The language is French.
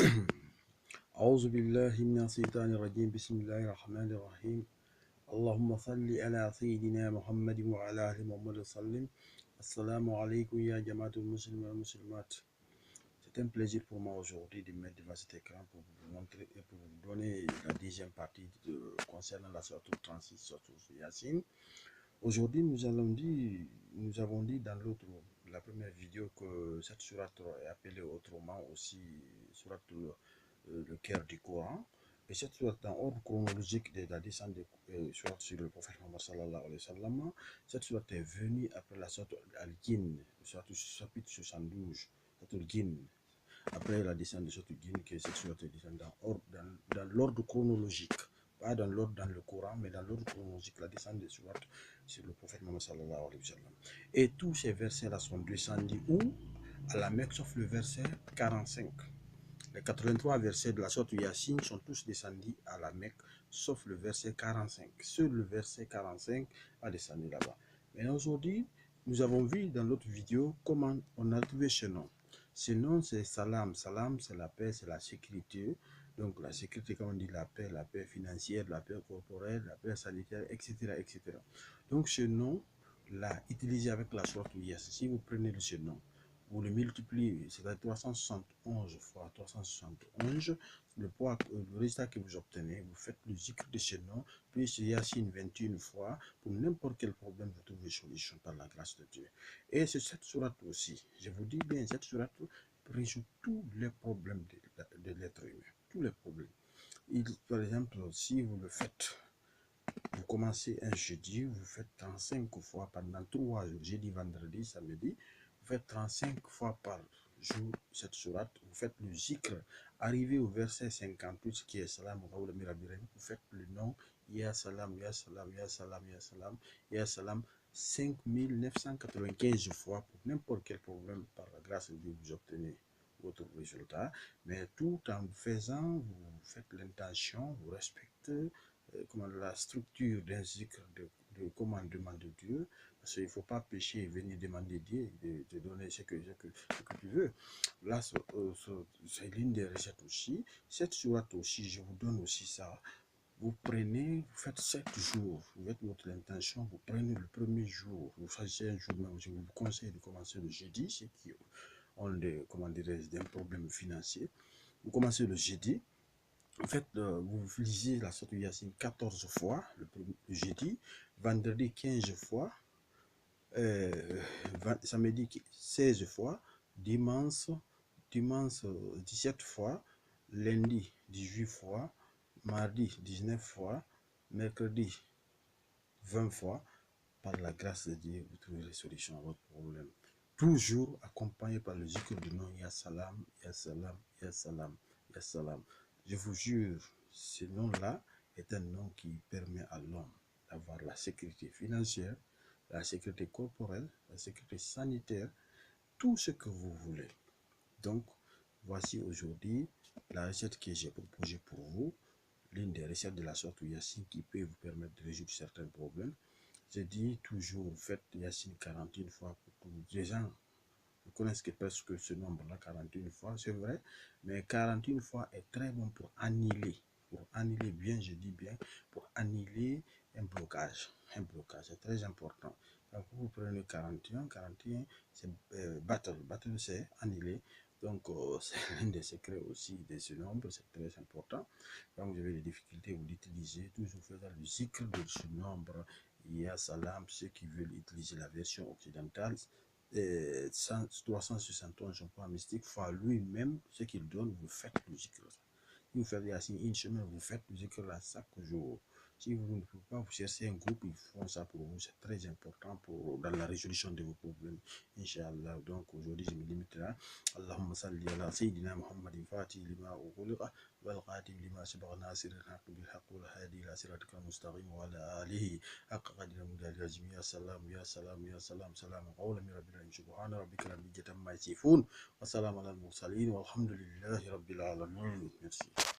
أعوذ بالله من الشيطان الرجيم بسم الله الرحمن الرحيم اللهم صل على سيدنا محمد وعلى آل محمد وسلم. Assalamu alaikum ya jamaatul muslimin et muslimat. C'est un plaisir pour moi aujourd'hui de mettre devant cet écran pour vous montrer et pour vous donner la deuxième partie concernant la sourate 36, sourate Yassine. Aujourd'hui, nous avons dit dans la première vidéo que cette sourate est appelée autrement aussi sourate le cœur du Coran. Et cette sourate dans l'ordre chronologique de la descente de sourate sur le prophète Muhammad sallallahu alayhi wa sallam, cette sourate est venue après la sourate Al-Jinn, chapitre 72, sourate Al-Jinn. Après la descente de sourate Al-Jinn, que cette sourate est descendue dans l'ordre chronologique. Pas dans l'ordre dans le Coran, mais dans l'ordre chronologique, la descente des sourates sur le prophète Muhammad sallallahu alayhi wa sallam. Et tous ces versets-là sont descendus où? À la Mecque, sauf le verset 45. Les 83 versets de la sourate Yassine sont tous descendus à la Mecque, sauf le verset 45. Seul le verset 45 a descendu là-bas. Mais aujourd'hui, nous avons vu dans l'autre vidéo comment on a trouvé ce nom. Ce nom, c'est Salam. Salam, c'est la paix, c'est la sécurité. Donc la sécurité, comme on dit, la paix financière, la paix corporelle, la paix sanitaire, etc. etc. Donc ce nom-là, utilisé avec la sourate Yassine, si vous prenez ce nom, vous le multipliez, c'est 371 fois 371, le résultat que vous obtenez, vous faites le zikr de ce nom, puis Yassine 21 fois, pour n'importe quel problème, vous trouvez solution par la grâce de Dieu. Et c'est cette sourate aussi, je vous dis bien, cette sourate résout tous les problèmes de l'être humain, tous les problèmes. Par exemple, si vous le faites, vous commencez un jeudi, vous faites 35 fois pendant 3 jours, jeudi, vendredi, samedi, vous faites 35 fois par jour cette sourate, vous faites le zikr, arrivé au verset 58 qui est Salam, vous faites le nom, Ya Salam, Ya Salam, Ya Salam, Ya Salam, Ya Salam, 5995 fois pour n'importe quel problème, par la grâce de Dieu, vous obtenez votre résultat, mais tout en faisant, vous faites l'intention, vous respectez comment la structure d'un zikr de commandement de Dieu, parce qu'il ne faut pas pécher et venir demander Dieu de donner ce que tu veux. Là, c'est l'une des recettes aussi. Cette sourate aussi, je vous donne aussi ça. Vous prenez, vous faites 7 jours, vous faites votre intention, vous prenez le premier jour, vous faites un jour même, je vous conseille de commencer le jeudi, ceux qui ont des problèmes financiers. Vous commencez le jeudi. En fait, vous lisez la sourate Yassine 14 fois, le jeudi, vendredi 15 fois, samedi 16 fois, dimanche 17 fois, lundi 18 fois, mardi 19 fois, mercredi 20 fois. Par la grâce de Dieu, vous trouverez les solutions à votre problème. Toujours accompagné par le zikr du nom Ya Salam, Ya Salam, Ya Salam, Ya Salam. Je vous jure, ce nom-là est un nom qui permet à l'homme d'avoir la sécurité financière, la sécurité corporelle, la sécurité sanitaire, tout ce que vous voulez. Donc, voici aujourd'hui la recette que j'ai proposée pour vous, l'une des recettes de la sorte Yassine qui peut vous permettre de résoudre certains problèmes. Je dis toujours, faites Yassine 41 fois pour tous les gens. Vous connaissez presque ce nombre-là, 41 fois, c'est vrai, mais 41 fois est très bon pour annihiler bien, je dis bien, pour annihiler un blocage. Un blocage, c'est très important. Donc, vous prenez 41, c'est battle c'est annihiler. Donc, c'est l'un des secrets aussi de ce nombre, c'est très important. Quand vous avez des difficultés, vous l'utilisez, toujours faisant le zikr de ce nombre. Ya Salam, ceux qui veulent utiliser la version occidentale, 371 je crois mystique fois lui-même ce qu'il donne, vous faites le zikr. Si vous faites une semaine, vous faites le zikr là chaque jour. Si vous ne pouvez pas, vous cherchez un groupe, ils font ça pour vous, c'est très important dans la résolution de vos problèmes, Inch'Allah. Donc aujourd'hui, je me limite là. Allahumma salli ala Sayyidina Muhammadin Fatih lima ughliqa wal qadim lima sabaqa nasiril haqqi bil haqqi wal hadi ila siratikal mustaqim wa ala alihi haqqa qadri mudari azim. Ya salam, ya salam, ya salam, salam qawlan min rabbil alamin. Subhana rabbika rabbil izzati amma yasifun wa salamun alal mursalin walhamdulillahi rabbil alamin. Merci.